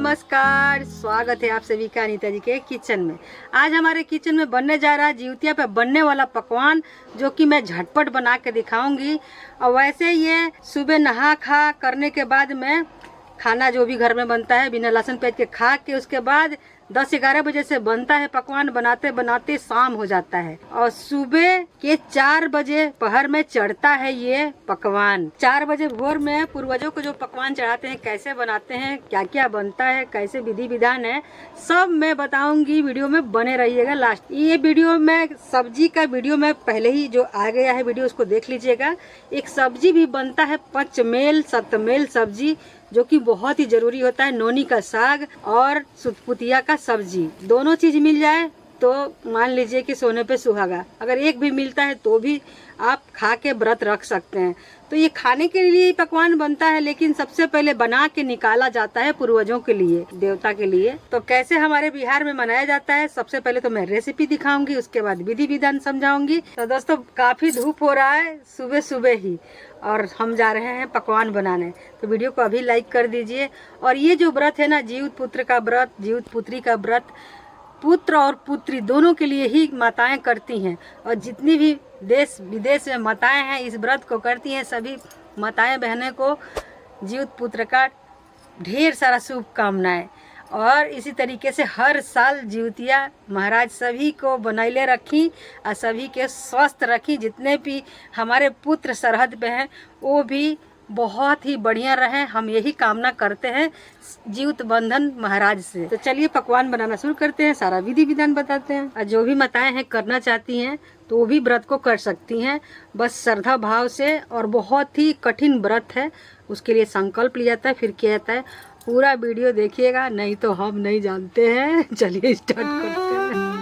नमस्कार, स्वागत है आप सभी का अनीता जी के किचन में। आज हमारे किचन में बनने जा रहा है जिउतिया पे बनने वाला पकवान, जो कि मैं झटपट बना के दिखाऊंगी। और वैसे ये सुबह नहा खा करने के बाद में खाना जो भी घर में बनता है बिना लहसुन प्याज के खा के उसके बाद 10-11 बजे से बनता है पकवान। बनाते बनाते शाम हो जाता है और सुबह के 4 बजे पहर में चढ़ता है ये पकवान। 4 बजे भोर में पूर्वजों को जो पकवान चढ़ाते हैं, कैसे बनाते हैं, क्या क्या बनता है, कैसे विधि विधान है, सब मैं बताऊंगी। वीडियो में बने रहिएगा लास्ट। ये वीडियो में सब्जी का वीडियो में पहले ही जो आ गया है वीडियो, उसको देख लीजिएगा। एक सब्जी भी बनता है पंचमेल सतमेल सब्जी, जो कि बहुत ही जरूरी होता है। नोनी का साग और सुतपुतिया का सब्जी, दोनों चीज मिल जाए तो मान लीजिए कि सोने पे सुहागा। अगर एक भी मिलता है तो भी आप खा के व्रत रख सकते हैं। तो ये खाने के लिए पकवान बनता है, लेकिन सबसे पहले बना के निकाला जाता है पूर्वजों के लिए, देवता के लिए। तो कैसे हमारे बिहार में मनाया जाता है, सबसे पहले तो मैं रेसिपी दिखाऊंगी, उसके बाद विधि विधान समझाऊंगी। तो दोस्तों, काफी धूप हो रहा है सुबह सुबह ही, और हम जा रहे हैं पकवान बनाने। तो वीडियो को अभी लाइक कर दीजिए। और ये जो व्रत है ना, जीवित पुत्र का व्रत, जीवित पुत्री का व्रत, पुत्र और पुत्री दोनों के लिए ही माताएं करती हैं। और जितनी भी देश विदेश में माताएं हैं इस व्रत को करती हैं। सभी माताएं बहनें को जीवित पुत्र का ढेर सारा शुभकामनाएं। और इसी तरीके से हर साल जिउतिया महाराज सभी को बनैले रखी और सभी के स्वस्थ रखी। जितने भी हमारे पुत्र सरहद पे हैं वो भी बहुत ही बढ़िया रहे, हम यही कामना करते हैं जीवित बंधन महाराज से। तो चलिए पकवान बनाना शुरू करते हैं, सारा विधि विधान बताते हैं। और जो भी माताएं हैं करना चाहती हैं तो वो भी व्रत को कर सकती हैं, बस श्रद्धा भाव से। और बहुत ही कठिन व्रत है, उसके लिए संकल्प लिया जाता है, फिर किया जाता है। पूरा वीडियो देखिएगा, नहीं तो हम नहीं जानते हैं। चलिए स्टार्ट करते हैं।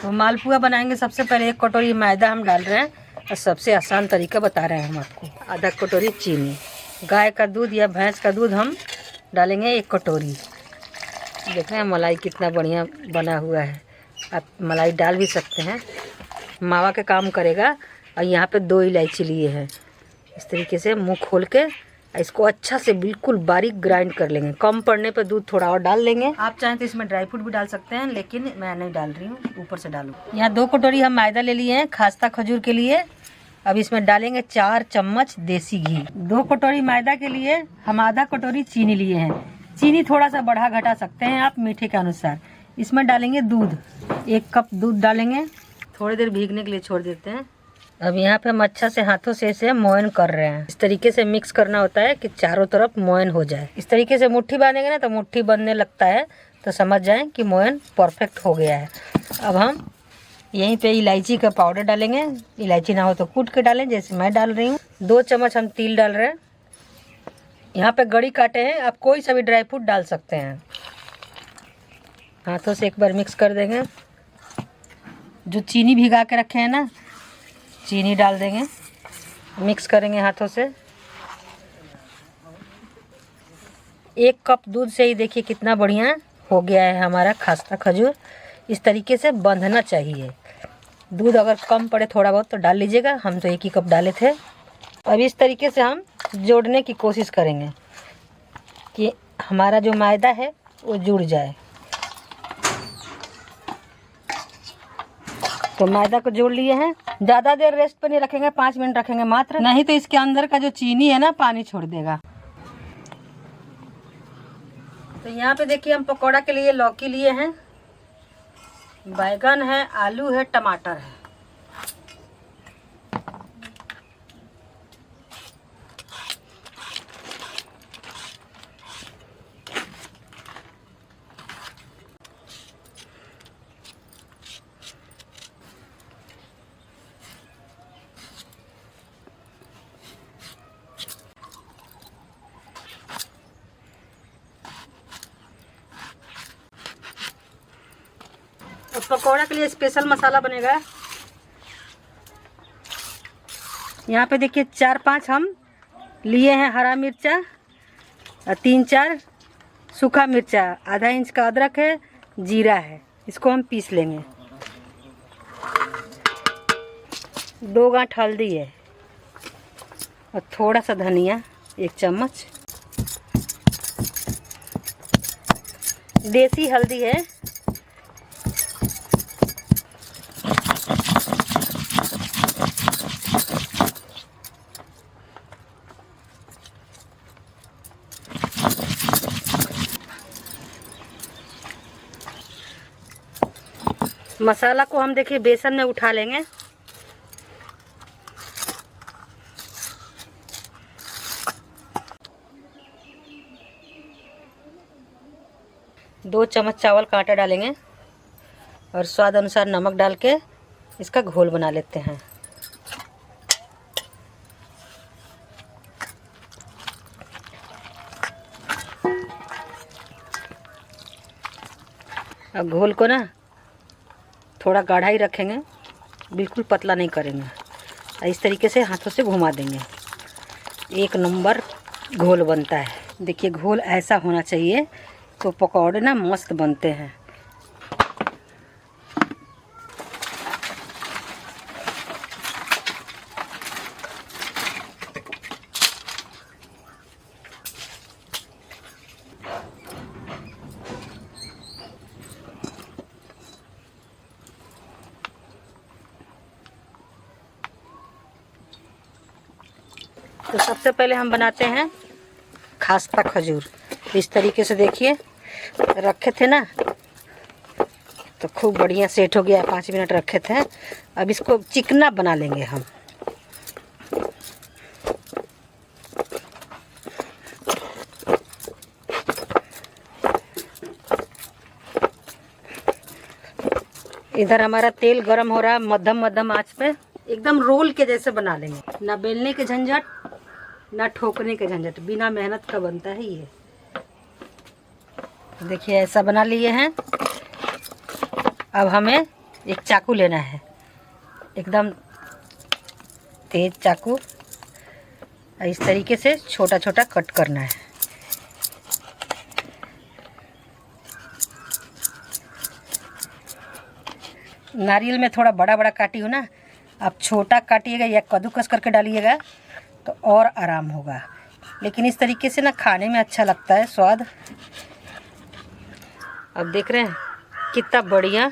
तो मालपुआ बनाएंगे। सबसे पहले 1 कटोरी मैदा हम डाल रहे हैं, और सबसे आसान तरीका बता रहे हैं हम आपको। आधा कटोरी चीनी, गाय का दूध या भैंस का दूध हम डालेंगे 1 कटोरी। देख रहे हैं मलाई कितना बढ़िया बना हुआ है। आप मलाई डाल भी सकते हैं, मावा का काम करेगा। और यहाँ पे 2 इलायची लिए हैं। इस तरीके से मुंह खोल के इसको अच्छा से बिल्कुल बारीक ग्राइंड कर लेंगे। कम पड़ने पर दूध थोड़ा और डाल लेंगे। आप चाहें तो इसमें ड्राई फ्रूट भी डाल सकते हैं, लेकिन मैं नहीं डाल रही हूँ, ऊपर से डालूँ। यहाँ 2 कटोरी हम मैदा ले लिए हैं खास्ता खजूर के लिए। अब इसमें डालेंगे 4 चम्मच देसी घी। 2 कटोरी मैदा के लिए हम आधा कटोरी चीनी लिए हैं। चीनी थोड़ा सा बढ़ा घटा सकते हैं आप मीठे के अनुसार। इसमें डालेंगे दूध, 1 कप दूध डालेंगे। थोड़ी देर भीगने के लिए छोड़ देते हैं। अब यहाँ पे हम अच्छा से हाथों से इसे मोयन कर रहे हैं। इस तरीके से मिक्स करना होता है कि चारों तरफ मोयन हो जाए। इस तरीके से मुट्ठी बांधेंगे ना, तो मुट्ठी बनने लगता है तो समझ जाएं कि मोयन परफेक्ट हो गया है। अब हम यहीं पे इलायची का पाउडर डालेंगे। इलायची ना हो तो कूट के डालें, जैसे मैं डाल रही हूँ। 2 चम्मच हम तिल डाल रहे हैं। यहाँ पे गड़ी काटे हैं, आप कोई सा भी ड्राई फ्रूट डाल सकते हैं। हाथों से एक बार मिक्स कर देंगे। जो चीनी भिगा के रखे हैं ना, चीनी डाल देंगे, मिक्स करेंगे हाथों से। 1 कप दूध से ही देखिए कितना बढ़िया हो गया है हमारा खास्ता खजूर। इस तरीके से बंधना चाहिए। दूध अगर कम पड़े थोड़ा बहुत तो डाल लीजिएगा, हम तो 1 ही कप डाले थे। अब इस तरीके से हम जोड़ने की कोशिश करेंगे कि हमारा जो मैदा है वो जुड़ जाए। तो मैदा को जोड़ लिए हैं। ज़्यादा देर रेस्ट पे नहीं रखेंगे, 5 मिनट रखेंगे मात्र, नहीं तो इसके अंदर का जो चीनी है ना पानी छोड़ देगा। तो यहाँ पे देखिए हम पकौड़ा के लिए लौकी लिए हैं, बैगन है, आलू है, टमाटर है। और पकौड़ा के लिए स्पेशल मसाला बनेगा। यहाँ पे देखिए 4-5 हम लिए हैं हरा मिर्चा, 3-4 सूखा मिर्चा, आधा इंच का अदरक है, जीरा है। इसको हम पीस लेंगे। 2 गांठ हल्दी है और थोड़ा सा धनिया, 1 चम्मच। देसी हल्दी है। मसाला को हम देखिए बेसन में उठा लेंगे। दो चम्मच चावल का आटा डालेंगे और स्वाद अनुसार नमक डाल के इसका घोल बना लेते हैं। अब घोल को ना थोड़ा गाढ़ा ही रखेंगे, बिल्कुल पतला नहीं करेंगे। इस तरीके से हाथों से घुमा देंगे। 1 नंबर घोल बनता है। देखिए घोल ऐसा होना चाहिए तो पकौड़े ना मस्त बनते हैं। तो सबसे पहले हम बनाते हैं खास्ता खजूर। इस तरीके से देखिए रखे थे ना तो खूब बढ़िया सेट हो गया। 5 मिनट रखे थे। अब इसको चिकना बना लेंगे हम। इधर हमारा तेल गरम हो रहा है मध्यम आंच पे। एकदम रोल के जैसे बना लेंगे। ना बेलने के झंझट ना ठोकने के झंझट, बिना मेहनत का बनता है ये। देखिए ऐसा बना लिए हैं। अब हमें एक चाकू लेना है, एकदम तेज चाकू। इस तरीके से छोटा छोटा कट करना है। नारियल में थोड़ा बड़ा बड़ा काटी हो ना, आप छोटा काटिएगा या कद्दूकस करके डालिएगा तो और आराम होगा। लेकिन इस तरीके से ना खाने में अच्छा लगता है स्वाद। अब देख रहे हैं कितना बढ़िया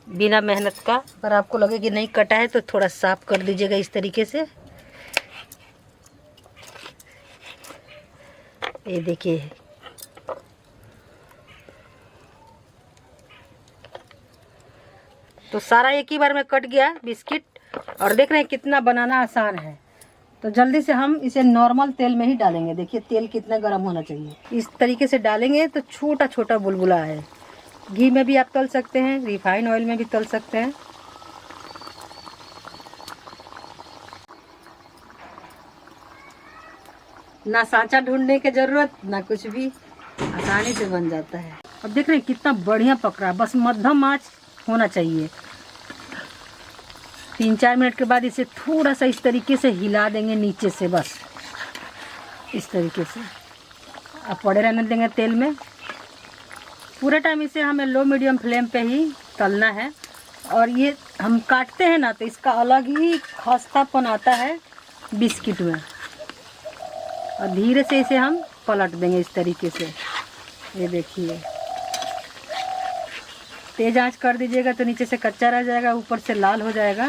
बिना मेहनत का। अगर आपको लगे कि नहीं कटा है तो थोड़ा साफ कर दीजिएगा इस तरीके से। ये देखिए तो सारा एक ही बार में कट गया बिस्किट। और देख रहे हैं कितना बनाना आसान है। तो जल्दी से हम इसे नॉर्मल तेल में ही डालेंगे। देखिए तेल कितना गर्म होना चाहिए। इस तरीके से डालेंगे तो छोटा छोटा बुलबुला है। घी में भी आप तल सकते हैं, रिफाइन ऑयल में भी तल सकते हैं। ना सांचा ढूंढने की जरूरत ना कुछ भी, आसानी से बन जाता है। अब देख रहे हैं कितना बढ़िया पक रहा है। बस मध्यम आंच होना चाहिए। 3-4 मिनट के बाद इसे थोड़ा सा इस तरीके से हिला देंगे नीचे से, बस इस तरीके से। अब पड़े रहने देंगे तेल में पूरे टाइम। इसे हमें लो मीडियम फ्लेम पे ही तलना है। और ये हम काटते हैं ना तो इसका अलग ही खस्तापन आता है बिस्किट में। और धीरे से इसे हम पलट देंगे इस तरीके से। ये देखिए तेज आंच कर दीजिएगा तो नीचे से कच्चा रह जाएगा, ऊपर से लाल हो जाएगा।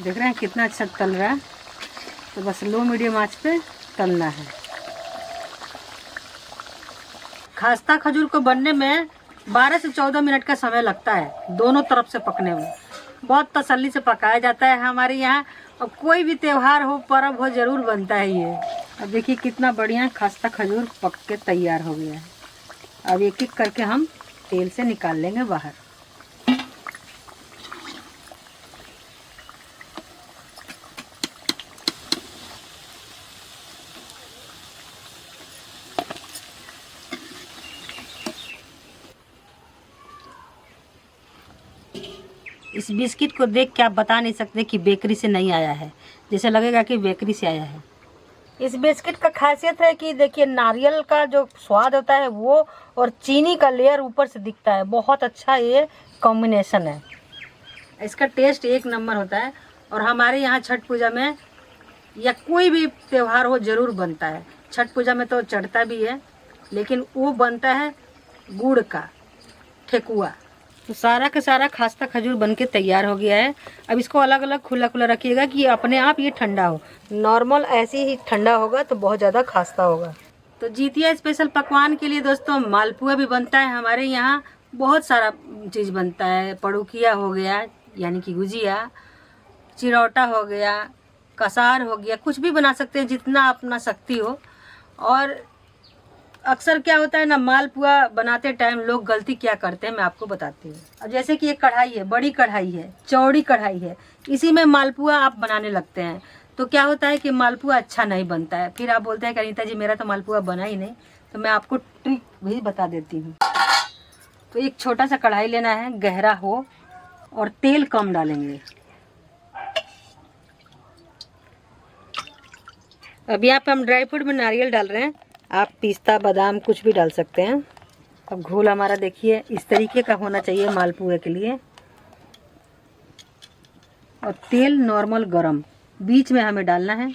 देख रहे हैं कितना अच्छा तल रहा है। तो बस लो मीडियम आंच पे तलना है। खास्ता खजूर को बनने में 12 से 14 मिनट का समय लगता है, दोनों तरफ से पकने में। बहुत तसल्ली से पकाया जाता है हमारे यहाँ। और कोई भी त्यौहार हो, पर्व हो, ज़रूर बनता है ये। अब देखिए कितना बढ़िया खास्ता खजूर पक के तैयार हो गया है। अब एक एक करके हम तेल से निकाल लेंगे बाहर। इस बिस्किट को देख के आप बता नहीं सकते कि बेकरी से नहीं आया है। जैसे लगेगा कि बेकरी से आया है। इस बिस्किट का खासियत है कि देखिए नारियल का जो स्वाद होता है वो और चीनी का लेयर ऊपर से दिखता है। बहुत अच्छा ये कॉम्बिनेशन है। इसका टेस्ट एक नंबर होता है और हमारे यहाँ छठ पूजा में या कोई भी त्यौहार हो ज़रूर बनता है। छठ पूजा में तो चढ़ता भी है, लेकिन वो बनता है गुड़ का ठेकुआ। तो सारा का सारा खास्ता खजूर बनके तैयार हो गया है। अब इसको अलग अलग खुला खुला रखिएगा कि अपने आप ये ठंडा हो। नॉर्मल ऐसे ही ठंडा होगा तो बहुत ज़्यादा खास्ता होगा। तो जितिया स्पेशल पकवान के लिए दोस्तों मालपुआ भी बनता है हमारे यहाँ। बहुत सारा चीज़ बनता है। पड़ुकिया हो गया यानी कि गुजिया, चिरौटा हो गया, कसार हो गया, कुछ भी बना सकते हैं जितना अपना शक्ति हो। और अक्सर क्या होता है ना, मालपुआ बनाते टाइम लोग गलती क्या करते हैं मैं आपको बताती हूँ। अब जैसे कि एक कढ़ाई है, बड़ी कढ़ाई है, चौड़ी कढ़ाई है, इसी में मालपुआ आप बनाने लगते हैं तो क्या होता है कि मालपुआ अच्छा नहीं बनता है। फिर आप बोलते हैं कि अनीता जी मेरा तो मालपुआ बना ही नहीं। तो मैं आपको ट्रिक भी बता देती हूँ। तो एक छोटा सा कढ़ाई लेना है, गहरा हो और तेल कम डालेंगे। अब यहाँ पे हम ड्राई फ्रूट में नारियल डाल रहे हैं। आप पिस्ता बादाम कुछ भी डाल सकते हैं। अब घोल हमारा देखिए इस तरीके का होना चाहिए मालपुए के लिए। और तेल नॉर्मल गरम बीच में हमें डालना है।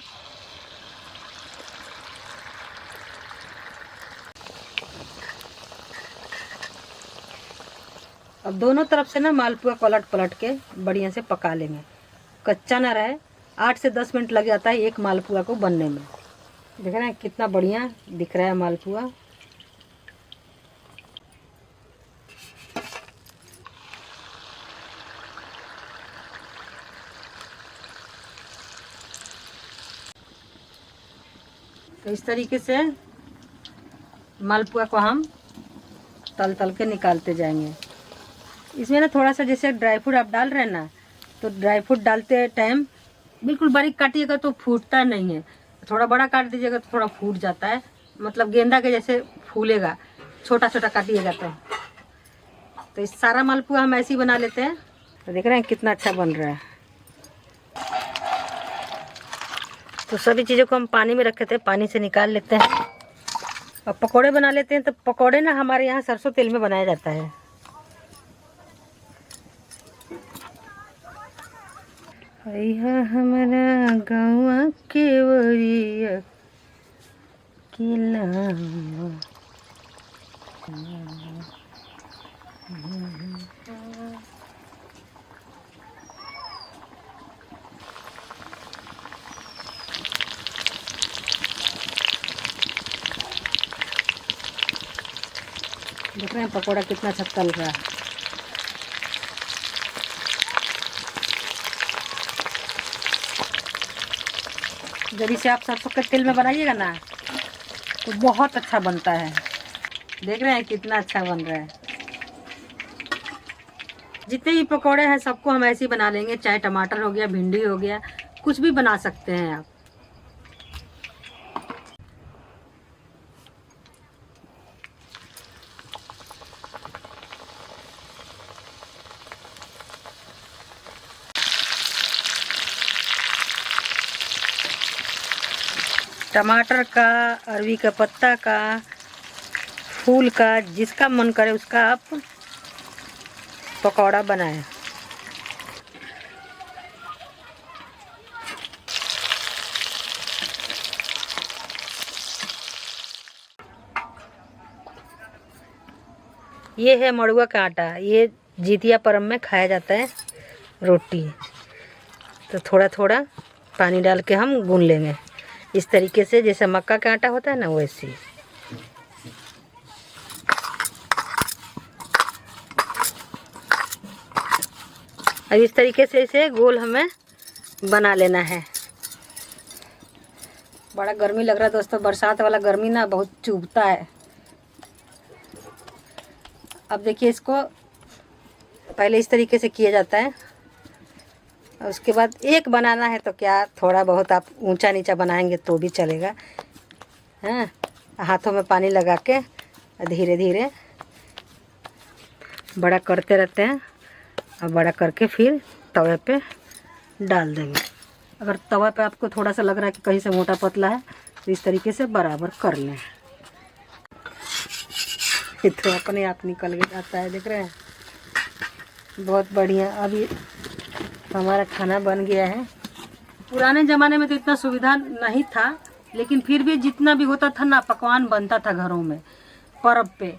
अब दोनों तरफ से ना मालपुआ पलट पलट के बढ़िया से पका लेंगे, कच्चा ना रहे। 8 से 10 मिनट लग जाता है एक मालपुआ को बनने में। देख रहे हैं कितना बढ़िया दिख रहा है मालपुआ। तो इस तरीके से मालपुआ को हम तल तल के निकालते जाएंगे। इसमें ना थोड़ा सा जैसे ड्राई फ्रूट आप डाल रहे हैं ना, तो ड्राई फ्रूट डालते टाइम बिल्कुल बारीक काटिएगा तो फूटता नहीं है। थोड़ा बड़ा काट दीजिएगा तो थोड़ा फूट जाता है, मतलब गेंदा के जैसे फूलेगा। छोटा छोटा काटिएगा तो इस सारा मालपुआ हम ऐसे ही बना लेते हैं। तो देख रहे हैं कितना अच्छा बन रहा है। तो सभी चीज़ों को हम पानी में रखे थे, पानी से निकाल लेते हैं और पकोड़े बना लेते हैं। तो पकोड़े ना हमारे यहाँ सरसों तेल में बनाया जाता है। हमारा गाँव के वरिया देख रहे हैं पकोड़ा कितना अच्छा तल रहा है। जब इसे आप सरसों के तेल में बनाइएगा ना तो बहुत अच्छा बनता है। देख रहे हैं कितना अच्छा बन रहा है। जितने भी पकोड़े हैं सबको हम ऐसे ही बना लेंगे। चाहे टमाटर हो गया, भिंडी हो गया, कुछ भी बना सकते हैं आप। टमाटर का, अरवी का पत्ता का, फूल का, जिसका मन करे उसका आप पकौड़ा बनाएं। ये है मड़ुआ का आटा। ये जितिया पर्व में खाया जाता है रोटी। तो थोड़ा थोड़ा पानी डाल के हम गूंद लेंगे इस तरीके से, जैसे मक्का का आटा होता है ना वैसे। अब इस तरीके से इसे गोल हमें बना लेना है। बड़ा गर्मी लग रहा है दोस्तों, बरसात वाला गर्मी ना बहुत चुभता है। अब देखिए इसको पहले इस तरीके से किया जाता है और उसके बाद एक बनाना है तो क्या थोड़ा बहुत आप ऊंचा नीचा बनाएंगे तो भी चलेगा। हाँ, हाथों में पानी लगा के धीरे धीरे बड़ा करते रहते हैं और बड़ा करके फिर तवे पे डाल देंगे। अगर तवा पे आपको थोड़ा सा लग रहा है कि कहीं से मोटा पतला है तो इस तरीके से बराबर कर लें। ये तो अपने आप निकल के जाता है, देख रहे हैं, बहुत बढ़िया। अभी हमारा खाना बन गया है। पुराने ज़माने में तो इतना सुविधा नहीं था, लेकिन फिर भी जितना भी होता था ना, पकवान बनता था घरों में पर्व पे।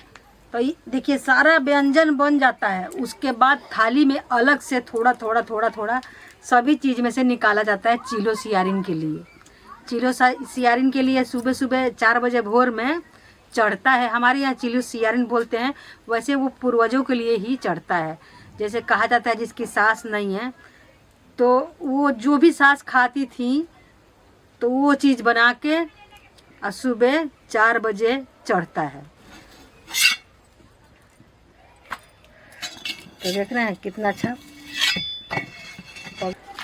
तो देखिए सारा व्यंजन बन जाता है, उसके बाद थाली में अलग से थोड़ा थोड़ा थोड़ा थोड़ा सभी चीज़ में से निकाला जाता है चिलो सियारिन के लिए। चिलो सियारिन के लिए सुबह सुबह 4 बजे भोर में चढ़ता है। हमारे यहाँ चिलो सियारिन बोलते हैं, वैसे वो पूर्वजों के लिए ही चढ़ता है। जैसे कहा जाता है जिसकी सास नहीं है, तो वो जो भी सास खाती थी तो वो चीज़ बना के सुबह 4 बजे चढ़ता है। तो देख रहे हैं कितना अच्छा।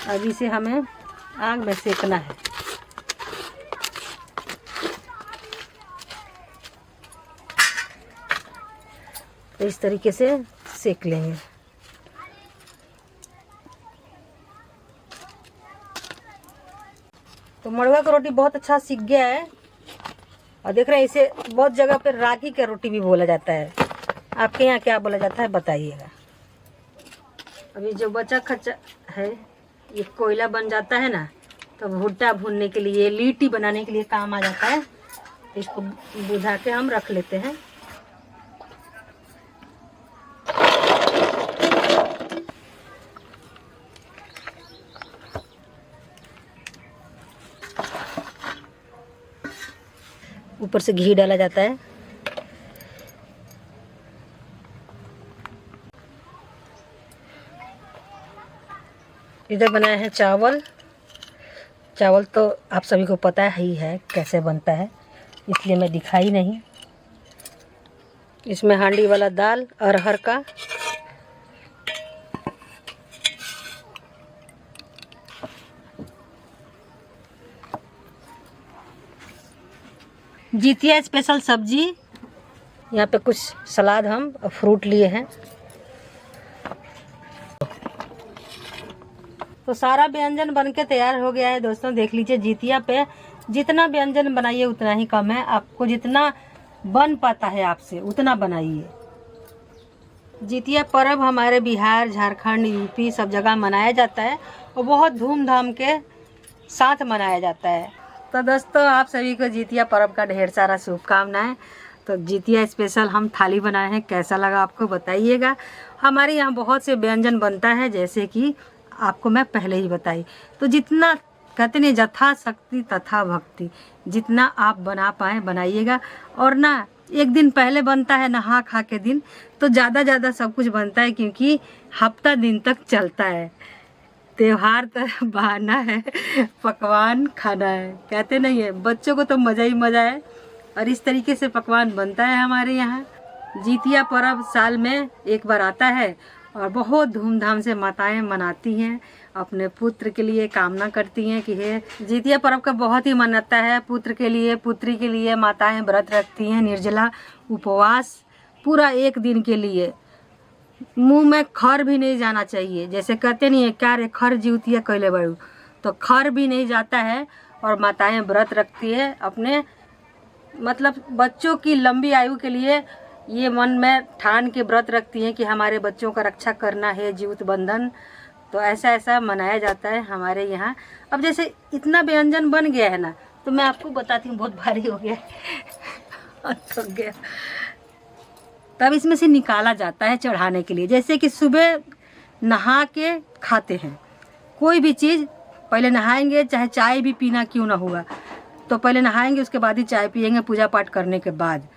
अब इसे हमें आग में सेकना है। तो इस तरीके से सेक लेंगे। तो मड़ुआ का रोटी बहुत अच्छा सीख गया है। और देख रहे हैं इसे बहुत जगह पे रागी का रोटी भी बोला जाता है। आपके यहाँ क्या बोला जाता है बताइएगा। अभी जो बचा खचा है ये कोयला बन जाता है ना, तो भुट्टा भूनने के लिए, लिट्टी बनाने के लिए काम आ जाता है। इसको बुझा के हम रख लेते हैं। ऊपर से घी डाला जाता है। इधर बनाया है चावल। चावल तो आप सभी को पता ही है कैसे बनता है, इसलिए मैं दिखाई नहीं। इसमें हांडी वाला दाल अरहर का, जितिया स्पेशल सब्जी। यहाँ पे कुछ सलाद हम फ्रूट लिए हैं। तो सारा व्यंजन बनके तैयार हो गया है दोस्तों। देख लीजिए, जितिया पे जितना व्यंजन बनाइए उतना ही कम है। आपको जितना बन पाता है आपसे उतना बनाइए। जितिया पर्व हमारे बिहार, झारखंड, यूपी सब जगह मनाया जाता है और बहुत धूमधाम के साथ मनाया जाता है। तो दोस्तों आप सभी को जितिया पर्व का ढेर सारा शुभकामनाएं। तो जितिया स्पेशल हम थाली बनाए हैं, कैसा लगा आपको बताइएगा। हमारे यहाँ बहुत से व्यंजन बनता है, जैसे कि आपको मैं पहले ही बताई। तो जितना कहते नहीं, यथा शक्ति तथा भक्ति, जितना आप बना पाए बनाइएगा। और ना एक दिन पहले बनता है नहा खा के दिन, तो ज़्यादा सब कुछ बनता है, क्योंकि हफ्ता दिन तक चलता है। त्योहार तो बहाना है, पकवान खाना है, कहते नहीं है। बच्चों को तो मज़ा ही मज़ा है। और इस तरीके से पकवान बनता है हमारे यहाँ। जितिया पर्व साल में एक बार आता है और बहुत धूमधाम से माताएं मनाती हैं, अपने पुत्र के लिए कामना करती हैं कि हे। जितिया पर्व का बहुत ही मान्यता है। पुत्र के लिए, पुत्री के लिए माताएं व्रत रखती हैं, निर्जला उपवास पूरा 1 दिन के लिए। मुंह में खर भी नहीं जाना चाहिए। जैसे कहते नहीं है, क्या रे खर जितिया कैले बड़ू, तो खर भी नहीं जाता है। और माताएं व्रत रखती है अपने, मतलब बच्चों की लंबी आयु के लिए। ये मन में ठान के व्रत रखती हैं कि हमारे बच्चों का रक्षा करना है, जीवित बंधन। तो ऐसा मनाया जाता है हमारे यहाँ। अब जैसे इतना व्यंजन बन गया है ना, तो मैं आपको बताती हूँ, बहुत भारी हो गया थक गया। तब इसमें से निकाला जाता है चढ़ाने के लिए। जैसे कि सुबह नहा के खाते हैं कोई भी चीज़, पहले नहाएंगे, चाहे चाय भी पीना क्यों ना हुआ, तो पहले नहाएंगे, उसके बाद ही चाय पियेंगे पूजा पाठ करने के बाद।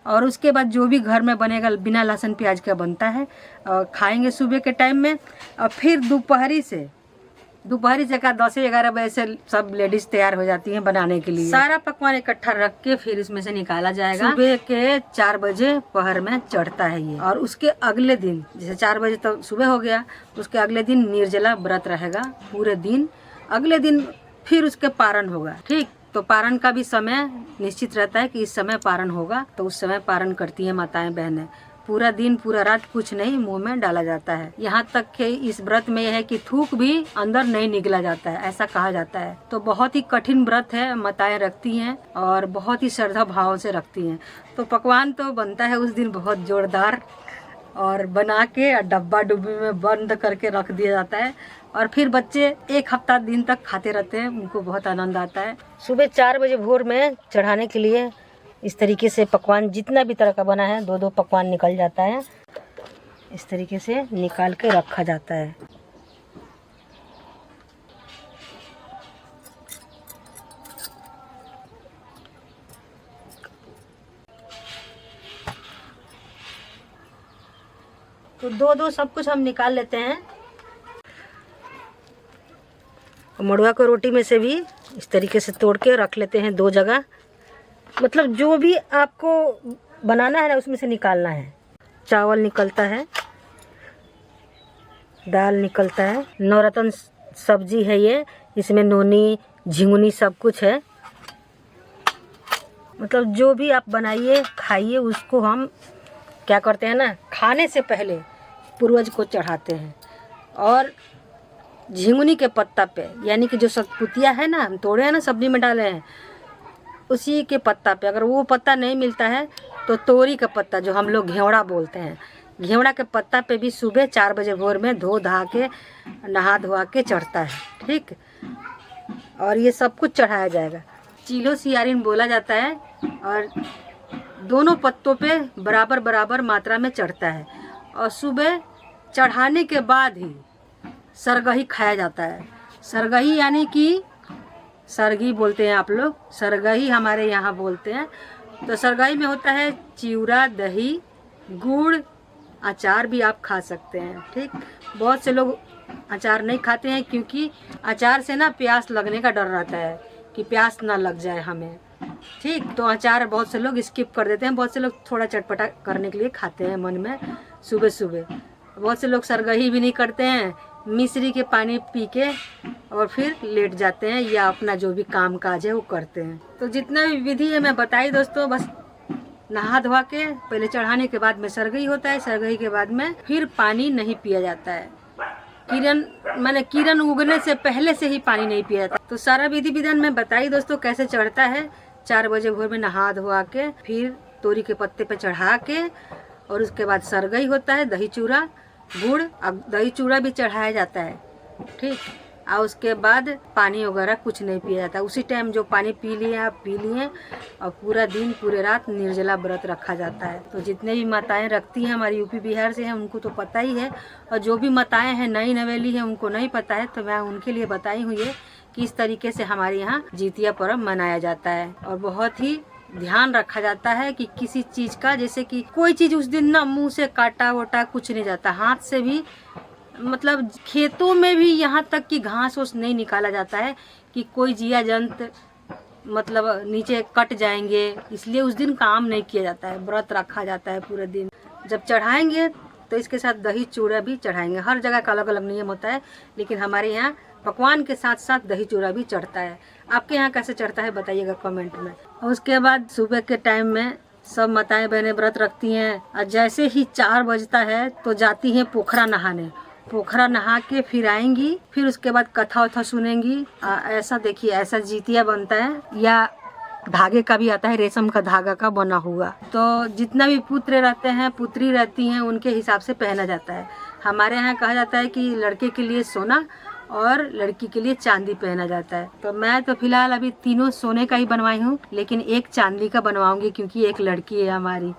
और उसके बाद जो भी घर में बनेगा बिना लहसुन प्याज का बनता है, और खाएंगे सुबह के टाइम में। और फिर दोपहरी से का 10-11 बजे से सब लेडीज तैयार हो जाती हैं बनाने के लिए। सारा पकवान इकट्ठा रख के फिर इसमें से निकाला जाएगा। सुबह के 4 बजे पहर में चढ़ता है ये। और उसके अगले दिन, जैसे 4 बजे तो सुबह हो गया, उसके अगले दिन निर्जला व्रत रहेगा पूरे दिन। अगले दिन फिर उसके पारण होगा। ठीक, तो पारण का भी समय निश्चित रहता है कि इस समय पारण होगा, तो उस समय पारण करती हैं माताएं बहनें। पूरा दिन पूरा रात कुछ नहीं मुंह में डाला जाता है। यहाँ तक कि इस व्रत में यह है कि थूक भी अंदर नहीं निकला जाता है, ऐसा कहा जाता है। तो बहुत ही कठिन व्रत है, माताएं रखती हैं और बहुत ही श्रद्धा भाव से रखती हैं। तो पकवान तो बनता है उस दिन बहुत जोरदार, और बना के डब्बा डुब्बी में बंद करके रख दिया जाता है और फिर बच्चे 1 हफ्ता दिन तक खाते रहते हैं, उनको बहुत आनंद आता है। सुबह 4 बजे भोर में चढ़ाने के लिए इस तरीके से पकवान जितना भी तरह का बना है 2-2 पकवान निकल जाता है। इस तरीके से निकाल के रखा जाता है। तो 2-2 सब कुछ हम निकाल लेते हैं। मड़ुआ को रोटी में से भी इस तरीके से तोड़ के रख लेते हैं 2 जगह। मतलब जो भी आपको बनाना है ना उसमें से निकालना है। चावल निकलता है, दाल निकलता है, नवरत्न सब्जी है ये, इसमें नोनी झिंगुनी सब कुछ है। मतलब जो भी आप बनाइए खाइए, उसको हम क्या करते हैं ना, खाने से पहले पूर्वज को चढ़ाते हैं। और झिंगुनी के पत्ता पे, यानी कि जो सतपुतिया है ना, हम तोड़े हैं ना, सब्जी में डाले हैं, उसी के पत्ता पे, अगर वो पत्ता नहीं मिलता है तो तोरी का पत्ता, जो हम लोग घेवड़ा बोलते हैं, घेवड़ा के पत्ता पे भी सुबह 4 बजे भोर में धो धा के नहा धोआ के चढ़ता है। ठीक, और ये सब कुछ चढ़ाया जाएगा। चीलो सियारिन बोला जाता है और दोनों पत्तों पे बराबर बराबर मात्रा में चढ़ता है। और सुबह चढ़ाने के बाद ही सरगही खाया जाता है। सरगही यानी कि सरगी बोलते हैं आप लोग, सरगही हमारे यहाँ बोलते हैं। तो सरगही में होता है चिवड़ा, दही, गुड़, अचार भी आप खा सकते हैं। ठीक, बहुत से लोग अचार नहीं खाते हैं क्योंकि अचार से ना प्यास लगने का डर रहता है कि प्यास ना लग जाए हमें। ठीक, तो अचार बहुत से लोग स्किप कर देते हैं। बहुत से लोग थोड़ा चटपटा करने के लिए खाते हैं मन में सुबह सुबह। बहुत से लोग सरगही भी नहीं करते हैं, मिश्री के पानी पी के और फिर लेट जाते हैं या अपना जो भी काम काज है वो करते हैं। तो जितना भी विधि है मैं बताई दोस्तों। बस नहा धोआ के पहले चढ़ाने के बाद में सरगही होता है, सरगही के बाद में फिर पानी नहीं पिया जाता है। किरण उगने से पहले से ही पानी नहीं पिया जाता। तो सारा विधि विधान मैं बताई दोस्तों कैसे चढ़ता है। 4 बजे भोर में नहा धोआ के फिर तोरी के पत्ते पे चढ़ा के, और उसके बाद सरगही होता है, दही चूड़ा, गुड़, अब दही चूड़ा भी चढ़ाया जाता है। ठीक, और उसके बाद पानी वगैरह कुछ नहीं पिया जाता। उसी टाइम जो पानी पी लिए आप पी लिए, और पूरा दिन पूरे रात निर्जला व्रत रखा जाता है। तो जितने भी माताएं रखती हैं हमारी यूपी बिहार से हैं उनको तो पता ही है, और जो भी माताएं हैं नई नवेली हैं उनको नहीं पता है, तो मैं उनके लिए बताई हुई है कि इस तरीके से हमारे यहाँ जितिया पर्व मनाया जाता है। और बहुत ही ध्यान रखा जाता है कि किसी चीज का, जैसे कि कोई चीज उस दिन ना मुंह से काटा वोटा कुछ नहीं जाता, हाथ से भी, मतलब खेतों में भी यहाँ तक कि घास ओस नहीं निकाला जाता है कि कोई जिया जंत मतलब नीचे कट जाएंगे, इसलिए उस दिन काम नहीं किया जाता है, व्रत रखा जाता है पूरे दिन। जब चढ़ाएंगे तो इसके साथ दही चूड़ा भी चढ़ाएंगे। हर जगह का अलग अलग नियम होता है, लेकिन हमारे यहाँ पकवान के साथ साथ दही चूड़ा भी चढ़ता है। आपके यहाँ कैसे चढ़ता है बताइएगा कमेंट में। और उसके बाद सुबह के टाइम में सब माताएं बहनें व्रत रखती हैं, और जैसे ही 4 बजता है तो जाती हैं पोखरा नहाने। पोखरा नहा के फिर आएंगी, फिर उसके बाद कथा वथा सुनेंगी। ऐसा देखिए, ऐसा जितिया बनता है, या धागे का भी आता है, रेशम का धागा का बना हुआ। तो जितना भी पुत्र रहते हैं, पुत्री रहती हैं, उनके हिसाब से पहना जाता है। हमारे यहाँ कहा जाता है कि लड़के के लिए सोना और लड़की के लिए चांदी पहना जाता है। तो मैं तो फिलहाल अभी तीनों सोने का ही बनवाई हूँ, लेकिन एक चांदी का बनवाऊंगी क्योंकि एक लड़की है हमारी,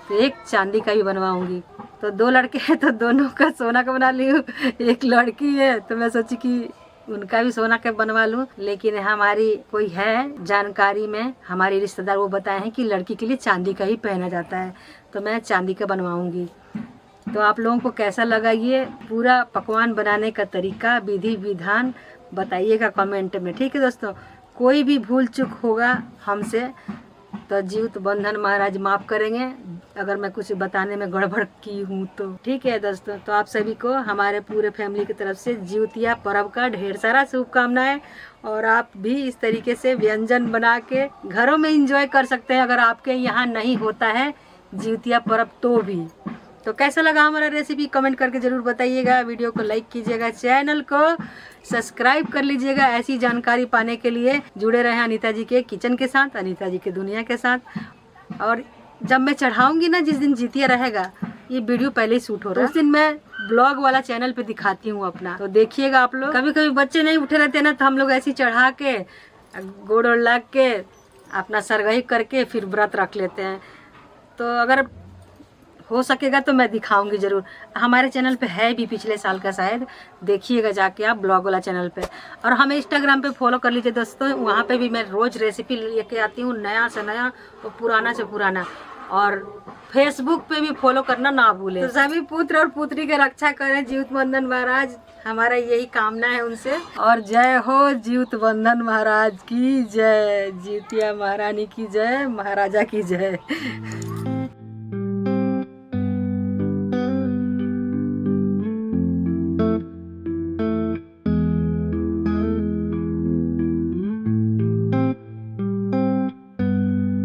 तो एक चांदी का भी बनवाऊंगी। तो 2 लड़के हैं तो दोनों का सोना का बना ली हूँ, एक लड़की है तो मैं सोची कि उनका भी सोना का बनवा लूँ। लेकिन हमारी कोई है जानकारी में, हमारी रिश्तेदार, वो बताए हैं कि लड़की के लिए चांदी का ही पहना जाता है, तो मैं चांदी का बनवाऊंगी। तो आप लोगों को कैसा लगा ये पूरा पकवान बनाने का तरीका, विधि विधान बताइएगा कमेंट में। ठीक है दोस्तों, कोई भी भूल चूक होगा हमसे तो जीवित बंधन महाराज माफ़ करेंगे, अगर मैं कुछ बताने में गड़बड़ की हूँ तो। ठीक है दोस्तों, तो आप सभी को हमारे पूरे फैमिली की तरफ से जितिया पर्व का ढेर सारा शुभकामनाएं। और आप भी इस तरीके से व्यंजन बना के घरों में एंजॉय कर सकते हैं, अगर आपके यहाँ नहीं होता है जितिया पर्व तो भी। तो कैसा लगा हमारा रेसिपी कमेंट करके ज़रूर बताइएगा। वीडियो को लाइक कीजिएगा, चैनल को सब्सक्राइब कर लीजिएगा। ऐसी जानकारी पाने के लिए जुड़े रहे अनीता जी के किचन के साथ, अनीता जी की दुनिया के साथ। और जब मैं चढ़ाऊँगी ना, जिस दिन जितिया रहेगा, ये वीडियो पहले ही शूट हो रहा है, उस दिन मैं ब्लॉग वाला चैनल पे दिखाती हूँ अपना, तो देखिएगा आप लोग। कभी कभी बच्चे नहीं उठे रहते ना, तो हम लोग ऐसे चढ़ा के गोड़ ओड़ लग के अपना सरगही करके फिर व्रत रख लेते हैं। तो अगर हो सकेगा तो मैं दिखाऊंगी ज़रूर। हमारे चैनल पे है भी पिछले साल का, शायद देखिएगा जाके आप ब्लॉग वाला चैनल पे। और हमें इंस्टाग्राम पे फॉलो कर लीजिए दोस्तों, वहाँ पे भी मैं रोज़ रेसिपी लेके आती हूँ, नया से नया और पुराना से पुराना। और फेसबुक पे भी फॉलो करना ना भूलें। तो सभी पुत्र और पुत्री की रक्षा करें जीवित बंधन महाराज, हमारा यही कामना है उनसे। और जय हो जीवित बंधन महाराज की जय, जीतिया महारानी की जय, महाराजा की जय।